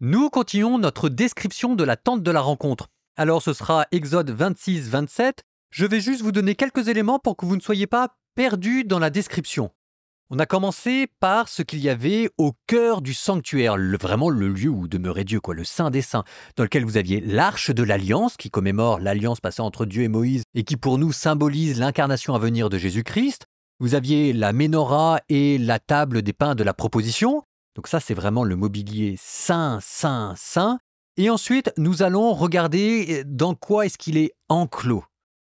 Nous continuons notre description de la tente de la rencontre. Alors ce sera Exode 26-27. Je vais juste vous donner quelques éléments pour que vous ne soyez pas perdus dans la description. On a commencé par ce qu'il y avait au cœur du sanctuaire, vraiment le lieu où demeurait Dieu, le Saint des Saints, dans lequel vous aviez l'arche de l'Alliance, qui commémore l'alliance passée entre Dieu et Moïse, et qui pour nous symbolise l'incarnation à venir de Jésus-Christ. Vous aviez la Ménorah et la table des pains de la proposition. Donc ça, c'est vraiment le mobilier saint, saint, saint. Et ensuite, nous allons regarder dans quoi est-ce qu'il est enclos.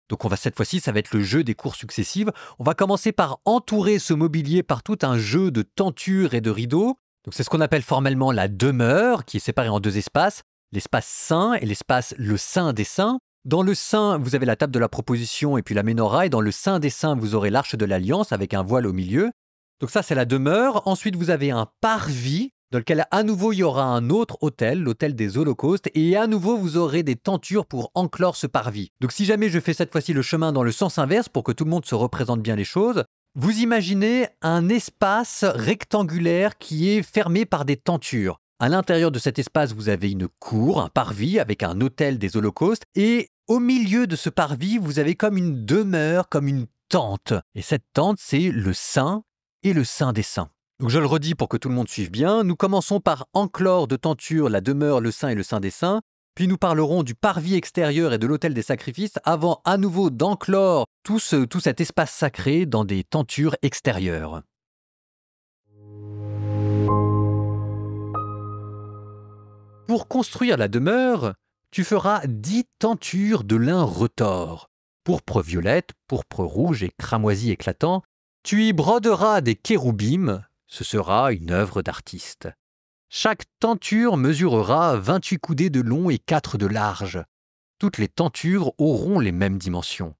Donc cette fois-ci, ça va être le jeu des cours successives. On va commencer par entourer ce mobilier par tout un jeu de tentures et de rideaux. Donc c'est ce qu'on appelle formellement la demeure, qui est séparée en deux espaces, l'espace saint et l'espace le saint des saints. Dans le saint, vous avez la table de la proposition et puis la Ménorah, et dans le saint des saints, vous aurez l'arche de l'Alliance avec un voile au milieu. Donc ça, c'est la demeure. Ensuite, vous avez un parvis, dans lequel à nouveau, il y aura un autre autel, l'autel des holocaustes, et à nouveau, vous aurez des tentures pour enclore ce parvis. Donc si jamais je fais cette fois-ci le chemin dans le sens inverse, pour que tout le monde se représente bien les choses, vous imaginez un espace rectangulaire qui est fermé par des tentures. À l'intérieur de cet espace, vous avez une cour, un parvis avec un autel des holocaustes, et au milieu de ce parvis, vous avez comme une demeure, comme une tente. Et cette tente, c'est le saint et le saint des saints. Donc je le redis pour que tout le monde suive bien. Nous commençons par enclore de tentures la demeure, le saint et le saint des saints. Puis nous parlerons du parvis extérieur et de l'autel des sacrifices avant à nouveau d'enclore tout cet espace sacré dans des tentures extérieures. Pour construire la demeure, tu feras 10 tentures de lin retors, pourpre violette, pourpre rouge et cramoisi éclatant. Tu y broderas des kéroubim, ce sera une œuvre d'artiste. Chaque tenture mesurera 28 coudées de long et 4 de large. Toutes les tentures auront les mêmes dimensions.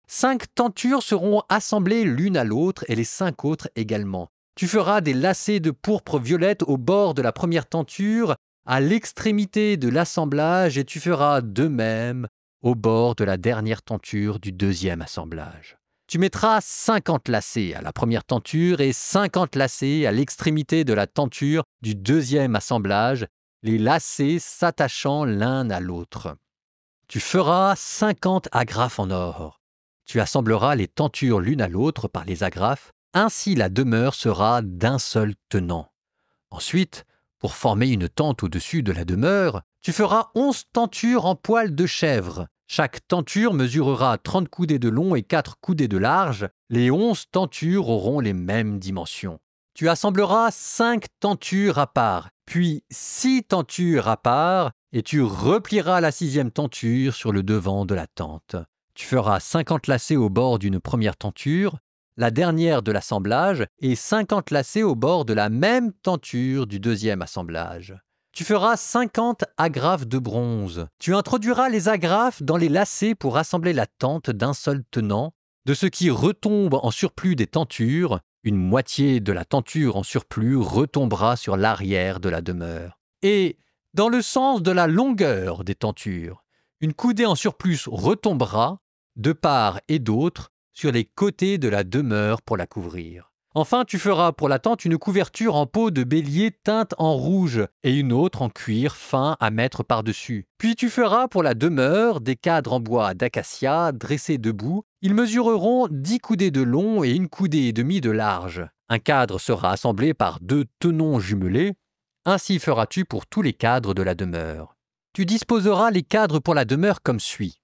5 tentures seront assemblées l'une à l'autre et les 5 autres également. Tu feras des lacets de pourpre violette au bord de la première tenture, à l'extrémité de l'assemblage, et tu feras de même au bord de la dernière tenture du deuxième assemblage. Tu mettras 50 lacets à la première tenture et 50 lacets à l'extrémité de la tenture du deuxième assemblage, les lacets s'attachant l'un à l'autre. Tu feras 50 agrafes en or. Tu assembleras les tentures l'une à l'autre par les agrafes, ainsi la demeure sera d'un seul tenant. Ensuite, pour former une tente au-dessus de la demeure, tu feras 11 tentures en poil de chèvre. Chaque tenture mesurera 30 coudées de long et 4 coudées de large. Les 11 tentures auront les mêmes dimensions. Tu assembleras 5 tentures à part, puis 6 tentures à part, et tu replieras la 6e tenture sur le devant de la tente. Tu feras 50 lacets au bord d'une première tenture, la dernière de l'assemblage, et 50 lacets au bord de la même tenture du deuxième assemblage. Tu feras 50 agrafes de bronze. Tu introduiras les agrafes dans les lacets pour assembler la tente d'un seul tenant. De ce qui retombe en surplus des tentures, une moitié de la tenture en surplus retombera sur l'arrière de la demeure. Et, dans le sens de la longueur des tentures, une coudée en surplus retombera, de part et d'autre, sur les côtés de la demeure pour la couvrir. Enfin, tu feras pour la tente une couverture en peau de bélier teinte en rouge et une autre en cuir fin à mettre par-dessus. Puis tu feras pour la demeure des cadres en bois d'acacia dressés debout. Ils mesureront 10 coudées de long et 1 coudée et demie de large. Un cadre sera assemblé par 2 tenons jumelés. Ainsi feras-tu pour tous les cadres de la demeure. Tu disposeras les cadres pour la demeure comme suit.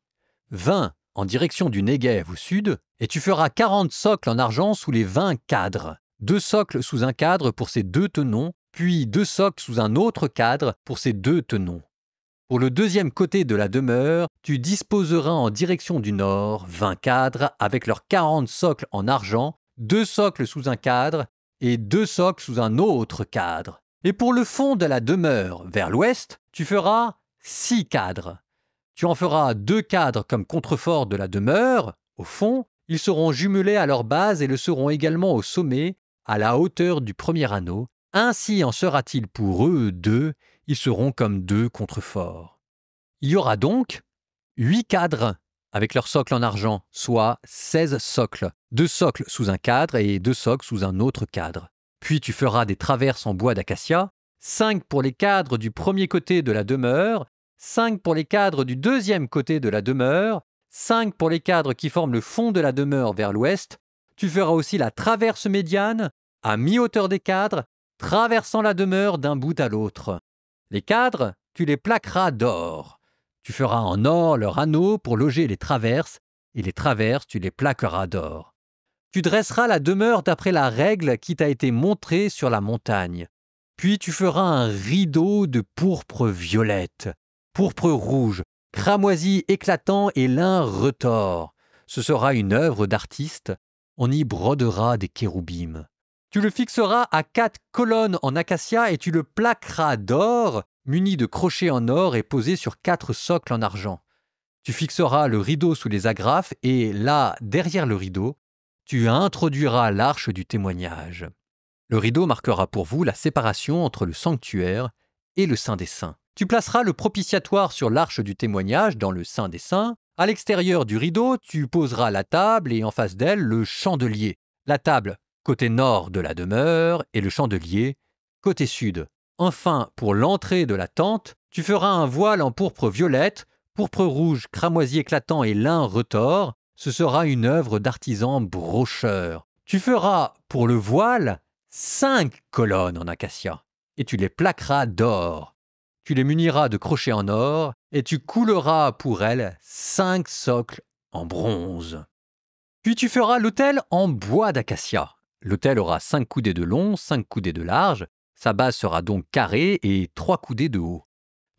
20 en direction du Néguev au sud, et tu feras 40 socles en argent sous les 20 cadres. 2 socles sous un cadre pour ces 2 tenons, puis 2 socles sous un autre cadre pour ces 2 tenons. Pour le deuxième côté de la demeure, tu disposeras en direction du nord 20 cadres avec leurs 40 socles en argent, 2 socles sous un cadre et 2 socles sous un autre cadre. Et pour le fond de la demeure, vers l'ouest, tu feras 6 cadres. Tu en feras 2 cadres comme contrefort de la demeure. Au fond, ils seront jumelés à leur base et le seront également au sommet, à la hauteur du premier anneau. Ainsi en sera-t-il pour eux 2, ils seront comme 2 contreforts. Il y aura donc 8 cadres avec leur socle en argent, soit 16 socles, 2 socles sous un cadre et 2 socles sous un autre cadre. Puis tu feras des traverses en bois d'acacia. 5 pour les cadres du premier côté de la demeure, 5 pour les cadres du deuxième côté de la demeure, 5 pour les cadres qui forment le fond de la demeure vers l'ouest. Tu feras aussi la traverse médiane, à mi-hauteur des cadres, traversant la demeure d'un bout à l'autre. Les cadres, tu les plaqueras d'or. Tu feras en or leurs anneaux pour loger les traverses, et les traverses, tu les plaqueras d'or. Tu dresseras la demeure d'après la règle qui t'a été montrée sur la montagne. Puis tu feras un rideau de pourpre violette, pourpre rouge, cramoisi éclatant et lin retors. Ce sera une œuvre d'artiste. On y brodera des kéroubim. Tu le fixeras à 4 colonnes en acacia et tu le plaqueras d'or, muni de crochets en or et posé sur 4 socles en argent. Tu fixeras le rideau sous les agrafes et là, derrière le rideau, tu introduiras l'arche du témoignage. Le rideau marquera pour vous la séparation entre le sanctuaire et le Saint des Saints. Tu placeras le propitiatoire sur l'arche du témoignage dans le Saint des Saints. À l'extérieur du rideau, tu poseras la table et en face d'elle le chandelier. La table côté nord de la demeure et le chandelier côté sud. Enfin, pour l'entrée de la tente, tu feras un voile en pourpre violette, pourpre rouge, cramoisi éclatant et lin retors. Ce sera une œuvre d'artisan brocheur. Tu feras pour le voile 5 colonnes en acacia et tu les plaqueras d'or. Tu les muniras de crochets en or et tu couleras pour elles 5 socles en bronze. Puis tu feras l'autel en bois d'acacia. L'autel aura 5 coudées de long, 5 coudées de large. Sa base sera donc carrée et 3 coudées de haut.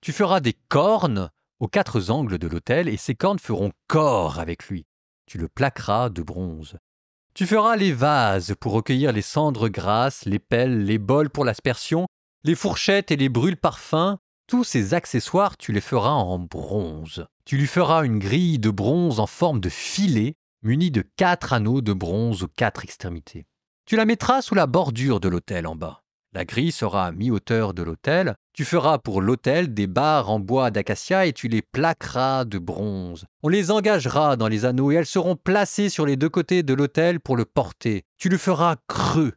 Tu feras des cornes aux 4 angles de l'autel et ces cornes feront corps avec lui. Tu le plaqueras de bronze. Tu feras les vases pour recueillir les cendres grasses, les pelles, les bols pour l'aspersion, les fourchettes et les brûle-parfums. Tous ces accessoires, tu les feras en bronze. Tu lui feras une grille de bronze en forme de filet, munie de 4 anneaux de bronze aux 4 extrémités. Tu la mettras sous la bordure de l'autel en bas. La grille sera à mi-hauteur de l'autel. Tu feras pour l'autel des barres en bois d'acacia et tu les plaqueras de bronze. On les engagera dans les anneaux et elles seront placées sur les 2 côtés de l'autel pour le porter. Tu le feras creux,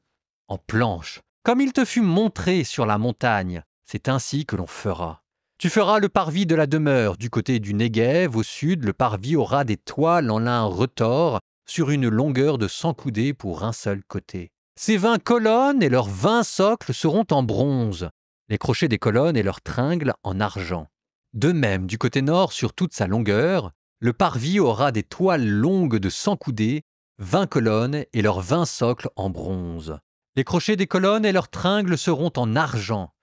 en planche, comme il te fut montré sur la montagne. C'est ainsi que l'on fera. Tu feras le parvis de la demeure. Du côté du Néguev, au sud, le parvis aura des toiles en lin retors sur une longueur de 100 coudées pour un seul côté. Ces 20 colonnes et leurs 20 socles seront en bronze, les crochets des colonnes et leurs tringles en argent. De même, du côté nord, sur toute sa longueur, le parvis aura des toiles longues de 100 coudées, 20 colonnes et leurs 20 socles en bronze. Les crochets des colonnes et leurs tringles seront en argent.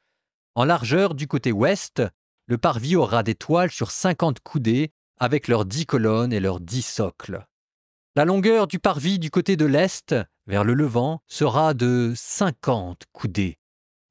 En largeur, du côté ouest, le parvis aura des toiles sur 50 coudées avec leurs 10 colonnes et leurs 10 socles. La longueur du parvis du côté de l'est, vers le levant, sera de 50 coudées.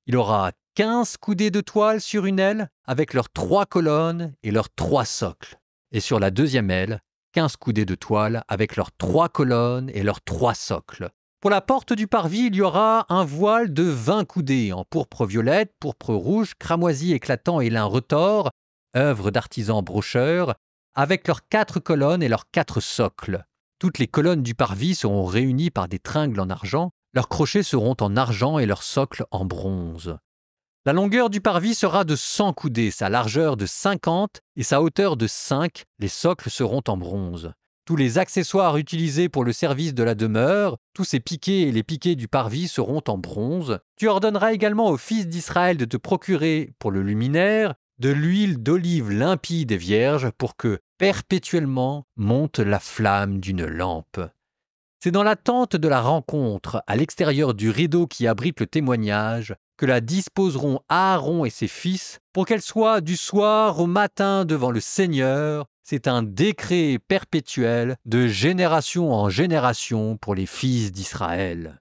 Il aura 15 coudées de toile sur une aile, avec leurs 3 colonnes et leurs 3 socles. Et sur la deuxième aile, 15 coudées de toile, avec leurs 3 colonnes et leurs 3 socles. Pour la porte du parvis, il y aura un voile de 20 coudées, en pourpre violette, pourpre rouge, cramoisi éclatant et lin retors, œuvre d'artisan brocheur, avec leurs 4 colonnes et leurs 4 socles. Toutes les colonnes du parvis seront réunies par des tringles en argent, leurs crochets seront en argent et leurs socles en bronze. La longueur du parvis sera de 100 coudées, sa largeur de 50 et sa hauteur de 5, les socles seront en bronze. Tous les accessoires utilisés pour le service de la demeure, tous ces piquets et les piquets du parvis seront en bronze. Tu ordonneras également aux fils d'Israël de te procurer, pour le luminaire, de l'huile d'olive limpide et vierge pour que, perpétuellement, monte la flamme d'une lampe. C'est dans la tente de la rencontre, à l'extérieur du rideau qui abrite le témoignage, que la disposeront Aaron et ses fils pour qu'elle soit du soir au matin devant le Seigneur. C'est un décret perpétuel de génération en génération pour les fils d'Israël.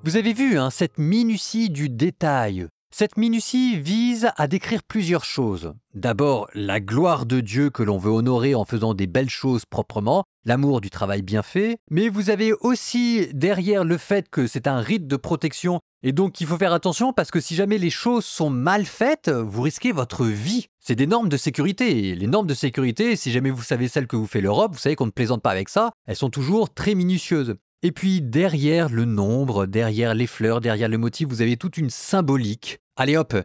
Vous avez vu cette minutie du détail. Cette minutie vise à décrire plusieurs choses. D'abord, la gloire de Dieu que l'on veut honorer en faisant des belles choses proprement, l'amour du travail bien fait, mais vous avez aussi derrière le fait que c'est un rite de protection et donc il faut faire attention parce que si jamais les choses sont mal faites, vous risquez votre vie. C'est des normes de sécurité et les normes de sécurité, si jamais vous savez celles que vous fait l'Europe, vous savez qu'on ne plaisante pas avec ça, elles sont toujours très minutieuses. Et puis derrière le nombre, derrière les fleurs, derrière le motif, vous avez toute une symbolique. Allez hop,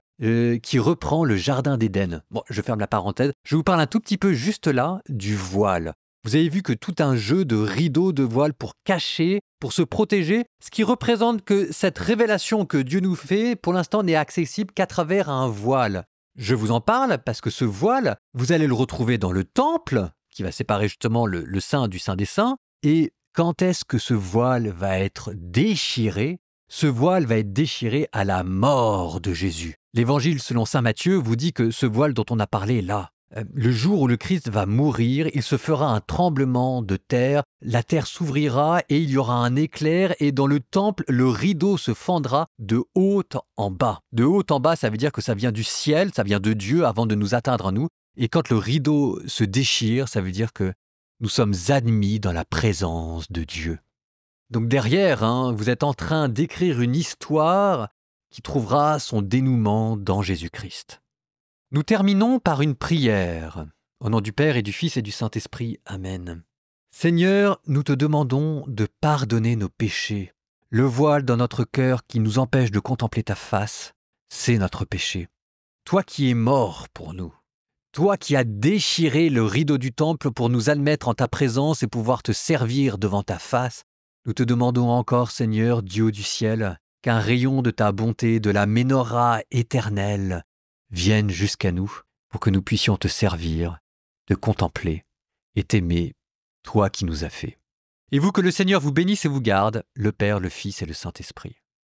qui reprend le jardin d'Éden. Bon, je ferme la parenthèse. Je vous parle un tout petit peu juste là du voile. Vous avez vu que tout un jeu de rideaux de voile pour cacher, pour se protéger, ce qui représente que cette révélation que Dieu nous fait, pour l'instant, n'est accessible qu'à travers un voile. Je vous en parle parce que ce voile, vous allez le retrouver dans le temple, qui va séparer justement le saint du saint des saints. Et quand est-ce que ce voile va être déchiré ? Ce voile va être déchiré à la mort de Jésus. L'Évangile selon saint Matthieu vous dit que ce voile dont on a parlé là, le jour où le Christ va mourir, il se fera un tremblement de terre, la terre s'ouvrira et il y aura un éclair et dans le temple, le rideau se fendra de haut en bas. De haut en bas, ça veut dire que ça vient du ciel, ça vient de Dieu avant de nous atteindre à nous. Et quand le rideau se déchire, ça veut dire que nous sommes admis dans la présence de Dieu. Donc derrière, vous êtes en train d'écrire une histoire qui trouvera son dénouement dans Jésus-Christ. Nous terminons par une prière. Au nom du Père et du Fils et du Saint-Esprit. Amen. Seigneur, nous te demandons de pardonner nos péchés. Le voile dans notre cœur qui nous empêche de contempler ta face, c'est notre péché. Toi qui es mort pour nous. Toi qui as déchiré le rideau du temple pour nous admettre en ta présence et pouvoir te servir devant ta face, nous te demandons encore, Seigneur, Dieu du ciel, qu'un rayon de ta bonté, de la ménorah éternelle, vienne jusqu'à nous pour que nous puissions te servir, te contempler et t'aimer, toi qui nous as fait. Et vous, que le Seigneur vous bénisse et vous garde, le Père, le Fils et le Saint-Esprit.